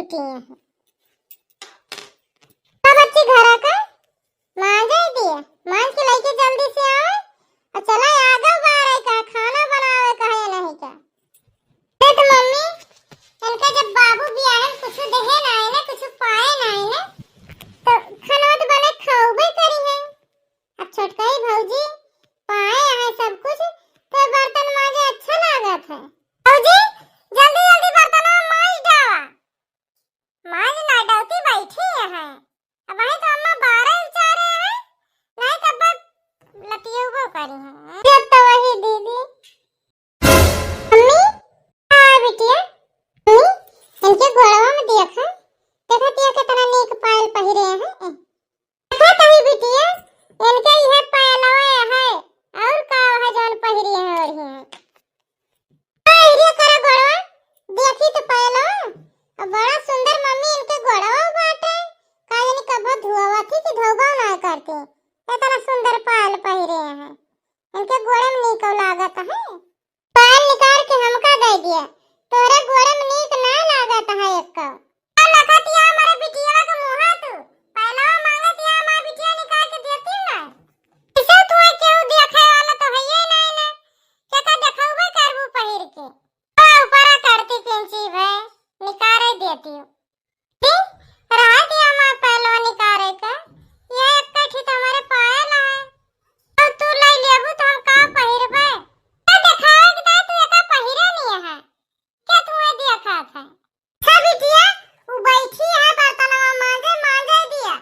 बिटिया है। सब अच्छी घर का मां जाए दिया मां के लेके जल्दी से आओ और चला आगे बाहर का खाना बनावे का है नहीं का। तो मम्मी इनका जब बाबू भी आए कुछ देहे ना है ना कुछ पाए ना है ना तो खाना तो बने खाओगे करी है। अब छोटका ही भौजी पाए है सब कुछ तो बर्तन मांजे अच्छा लागत है। भौजी जल्दी जल्दी बर्तन मांज डावा मांज ना डाउती बैठी है। अब वही तो अम्मा 12 बेचारे हैं नहीं तब लतियोगो करी है। जब तो वही दीदी मम्मी हां बिटिया मम्मी इनके गोड़वा में देखा देखा तिया कितना नीक पायल पहिरे हैं। देखा तही बिटिया इनके यह पायलवा है और का है जौन पहिरी है और ही है पहिरे करा गोड़वा देखी तो पायलवा बड़ा सुंदर मम्मी इनके गोड़वा बाटे का यानी कब धुआवा थी कि धोबा ना करते इतना सुंदर पायल पहिरे हैं। इनके गोड़े में नीक लागत है। पायल निकाल के हमका दे दिया तोरे गोड़े में नीक ना लागत है एक का लखतिया हमारे बिटिया का मुहा तू पहला मांगतिया हमारी बिटिया निकाल के देती ना इसे तू क्यों देखे वाला तो है ये नहीं ना क्या का दिखावे करबू पहिर के ऊपर करती कैंची है निकाल देती हूं रहा दिया मां पहला निकाले का ये एक कठी तुम्हारे पायल है और तू ले लेबू तो हम का पहिरबे तो दिखावे कि तू एका पहिरे नहीं है क्या तुम्हें देखा था सब बिटिया वो बैठी है बर्तनवा मांजे मांजे दिया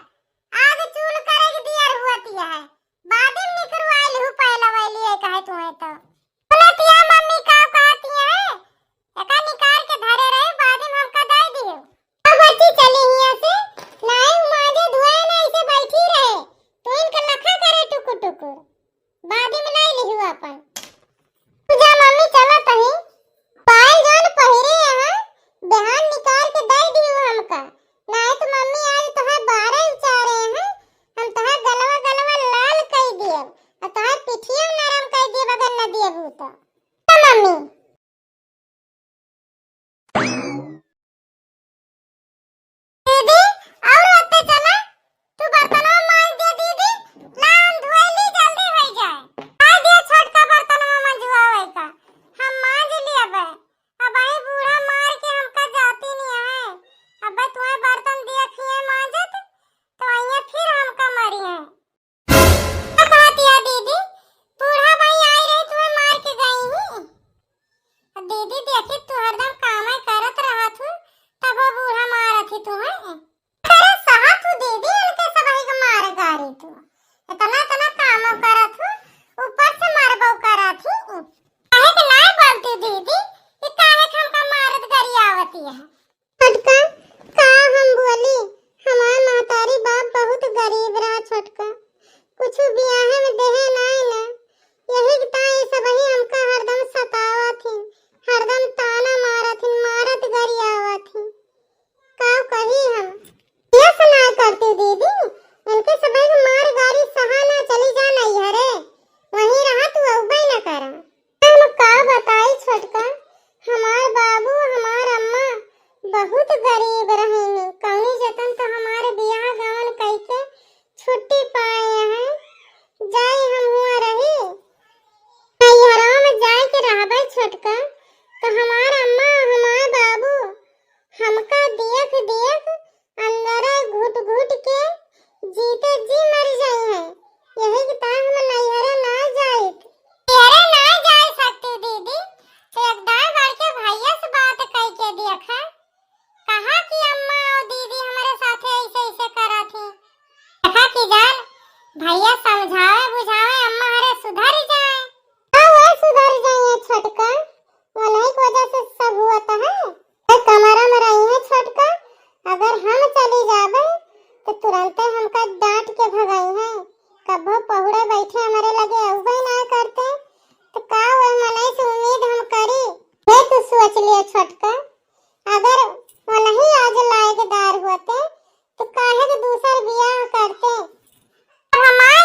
आग चूल करे के दिया हुआती है बाद में निकरवाइल हु पहला वाली है कहे तुम्हें तो बोलतिया मम्मी का कहती है एका निकाल के धरे रहे बाद में हमका दे दियो अब बच्ची चली हिया से नहीं मांजे धोए ना ऐसे बैठी रहे तो इनका लखा करे टुकु टुकु बाद में लाई लिहु अपन पूजा मम्मी चलो तही पायल जोन पहिरे यहाँ बहन निकाल के दे दियो हमका नहीं तो मम्मी आज तो है 12 उचारे हैं हम तो है गलवा गलवा लाल कई दियो और तो है पिठिया नरम कई दियो अगर न दिए भूत मम्मी दीदी और आते चला तू बर्तनवा मांज दे दीदी ला हम धोए ली जल्दी हो जाए आ दिया छोटका बर्तनवा मंजवावे का हम मांज लेबे अब आई बूढ़ा मार के हमका जाती नहीं है अब तुम्हें बर्तन देखिए मांजत तो आइए फिर हमका मारी है कहती है दीदी बूढ़ा भाई आई रही तुम्हें मार के गई ही दीदी देखी तू हरदम काम ही करत रहा तू तब वो बूढ़ा मारत ही तुम्हें तेरे सहा तू दीदी इनके सभाई को मार गारी तू इतना इतना काम करत हूं ऊपर से मारबो करत ही काहे के नहीं बोलती दीदी कि काहे हमका मारत गरी आवती है छोटका का हम बोली हमार महतारी बाप बहुत गरीब रहा छोटका कुछ बियाह में देहे नहीं ना यही ताई सब ही हमका हरदम सतावा थी हरदम ताना मारत गरी आवत थी का कही हम ये सुना करती दीदी इनके सब ही मार गारी सहा ना चली जा नहीं हरे वहीं रहा तू उबई ना करा हम का बताई छोटका हमार बाबू हमार अम्मा बहुत गरीब रहेनी कौनी जतन तो हमारे बियाह गावन कई के छुट्टी पाए हैं जाई हम हुआ रही नैहरा में जाए के रहबे छोटका तो हमार अम्मा हमार बाबू हमका देख देख अंदर घुट घुट के जीते जी मर जाई है यही कि ता हम नैहरा ना जाए तेरे ना जा सकती दीदी तो एक दाई बढ़ के भैया से बात कह के देखा कहा कि अम्मा और दीदी हमारे साथ ऐसे ऐसे करा थी देखा कि जान भैया समझावे बुझावे अम्मा हरे सुधर जाए हां वो सुधर जाए छोटका वही की वजह से सब हुआ है कमरा में रही है छोटका अगर हम चली जावे तो तुरंत हमका डांट के भगाई है कबो पहुड़े बैठे हमारे लगे उबे ना करते तो का वो मने से उम्मीद हम करी ये तो सोच लिया छोटका अगर वो नहीं आज लायकदार होते तो काहे के दूसर बियाह करते हमार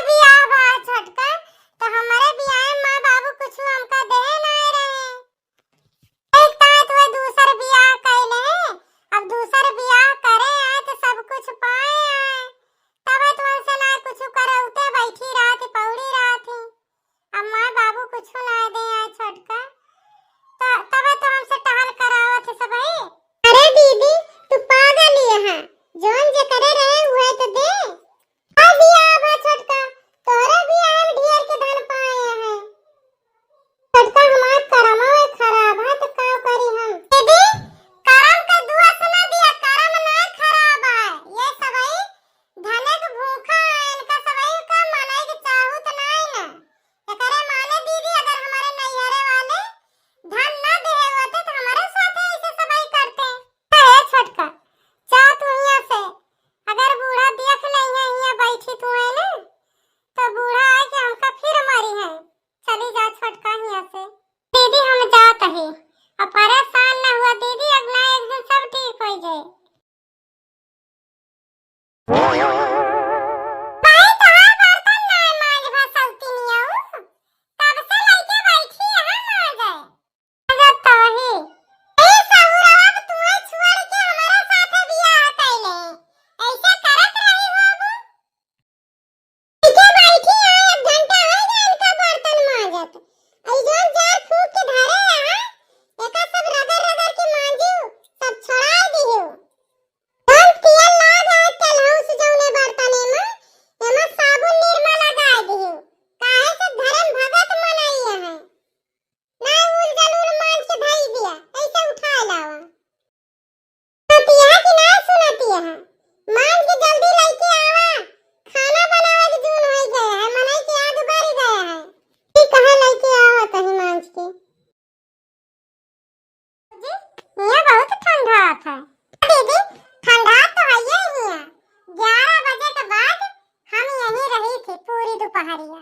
बहरिया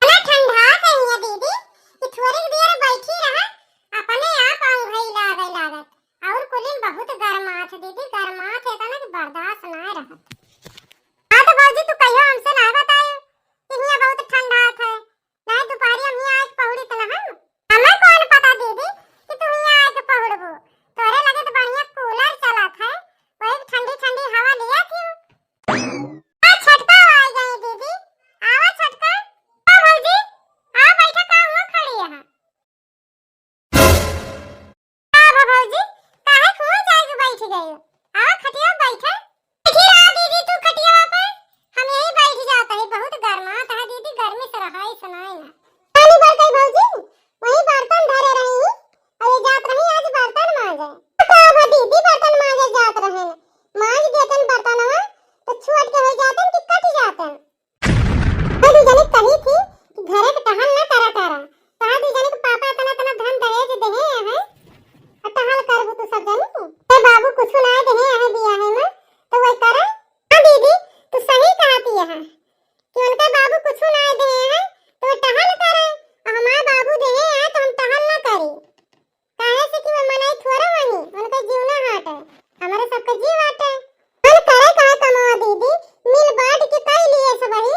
ना ठंडा कहिए दीदी कि थोड़ी देर बैठी रहा अपने आप अंगई लागत और कुलिन बहुत गरमात दीदी गरमात है ना कि बर्दाश्त ना रहा। हां तो भौजी तू कहियो हमसे ना बतायो कि हिया बहुत ठंडा है ना दोपहरी हम हिया आके पहुड़ी तला हमें कौन पता दीदी कि तू हिया आके पहुड़बो तोरे लगे तो बढ़िया कूलर चलत है वही ठंडी ठंडी हवा लिया थी आ छटका आ गई दीदी आवा छटका आ भौजी आ बैठा का हुआ खड़ी है आ भौजी काहे खो जाके बैठ गई आ खटिया बैठा बैठी रहा दीदी तू खटिया पे हम यही बैठ जाता है बहुत गर्मात है दीदी गर्मी से रहा ही सुनाए ना पानी भर गई भौजी वही बर्तन धरे रही और ये जात रही आज बर्तन मांजे का दीदी बर्तन मांजे जात रहे मांज देतन बर्तनवा तो छूट के हो जातन कि कट जातन मैं दू जने कही थी कि घरे के टहल ना करा कहा दू जने के पापा तना तना धन दहेज देहे है और टहल करबू तू सब जनी ए बाबू कुछ ना देहे है दिया है ना तो वही करा हां दीदी तू सही कहती है कि उनके बाबू कुछ ना देहे है तो टहल करे और हमारे बाबू देहे है तो हम टहल ना करी काहे से कि मनाई थोड़ा वही उनका जीव ना हाट है हमारे सबका जीव हाट है हम करे कहा कमावा दीदी मिल बांट के कई लिए सब वही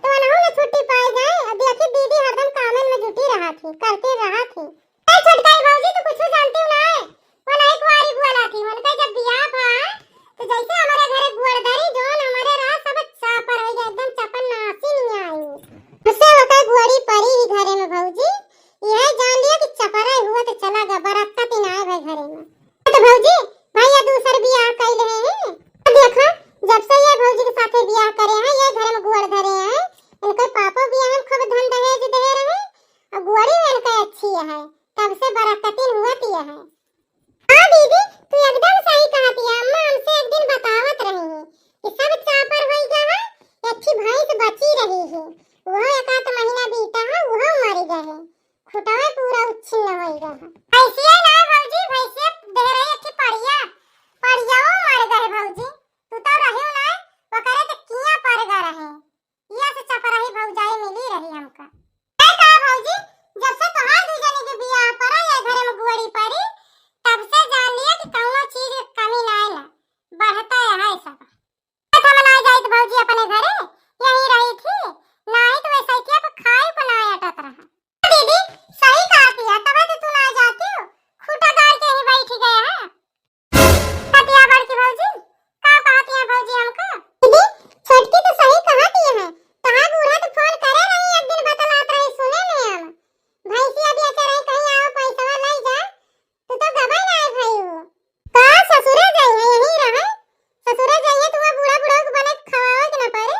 तो ना ना छुट्टी पाई जाए अब देखी दीदी हरदम कामन में जुटी रहा थी करते रहा थी ए छोटकाई भौजी तू कुछ जानती ना है वो एक बारी बोला थी उनका जब बियाह था तो जैसे हमारे घरे गुड़धरी जोन हमारे रहा सब चापर हो गया एकदम चपन नासी नहीं आई उससे होता गुड़ी परी ही घरे में भौजी यह जान लिया कि चपरा हुआ तो चला गया बरकत ही ना आए भाई घरे में तो भौजी भैया दूसर बियाह कर ले हैं देखा जब से ये भौजी के साथे बियाह करे हैं ये घर में गुड़ धरे हैं इनके पापा भी हम खूब धन दहेज दे रहे और गुड़ी इनका अच्छी है तब से बरकतीन हुआती है हां दीदी तू एकदम सही कहती है अम्मा हमसे एक दिन बतावत रही है कि सब चापर होई गया है अच्छी भैंस बची रही है वो एक आध महीना बीता है वो मर गए है खुटावे पूरा उच्छिन्न होई गया है ऐसे ना भौजी भैंसे दे रही अच्छी पड़ियाओ मर गए भौजी तू तो रही ना वो करे तो किया पर गा रहे ये से चपराही भौजाई मिली रही हमका ए का भौजी जब से तोहार दूजने के बियाह पड़ा ये घर में गुड़ी पड़ी तब से जान लिया कि कौनो चीज की कमी ना आएला बढ़ता है सब हम ना जाई तो भौजी अपने घरे यही रही थी नहीं तो वैसे ही आप खाई बनाया अटक रहा दीदी सही कहती है तब तो तू ना जाती हो खूटा गाड़ के ही बैठ गया है कटिया बड़की भौजी का कहती है भौजी हमको दीदी छोटकी तो सही कहती है तहां बूढ़ा तो फोन करे रही एक दिन बतलात रही सुने में हम भैंसी अभी अचारे कहीं आओ पैसा ले जा तू तो गबा ना है भाई हो का ससुरे जाई है यही रहे ससुरे जाइए तो वो बूढ़ा बूढ़ा को बने खवावे के ना पड़े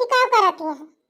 छिकाव करत है।